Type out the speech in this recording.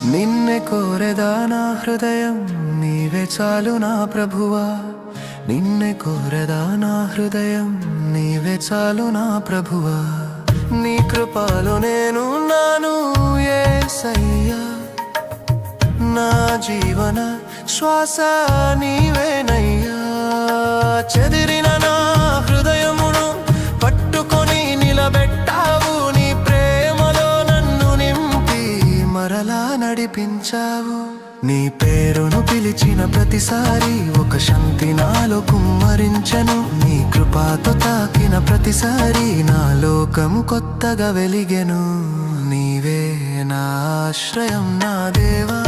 నిన్నే కోరెదా నా హృదయం, నీవే చాలు నా ప్రభువా. నిన్నే కోరెదా నా హృదయం, నీవే చాలు నా ప్రభువా. నీ కృపలో నేను నాను యేసయ్యా, నా జీవన శ్వాస నీవేనయ్యా. చెదిరిన నా హృదయమును పట్టుకొని నిలబెట్టావు, నీ ప్రేమలో నన్ను నింపి మరలా నడిపించావు. నీ పేరును పిలిచిన ప్రతిసారి ఒక శాంతి నాలో కుమ్మరించెను. నీ కృపతో తాకిన ప్రతిసారి నా లోకం కొత్తగా వెలిగెను. నీవే నా ఆశ్రయం నా దేవా.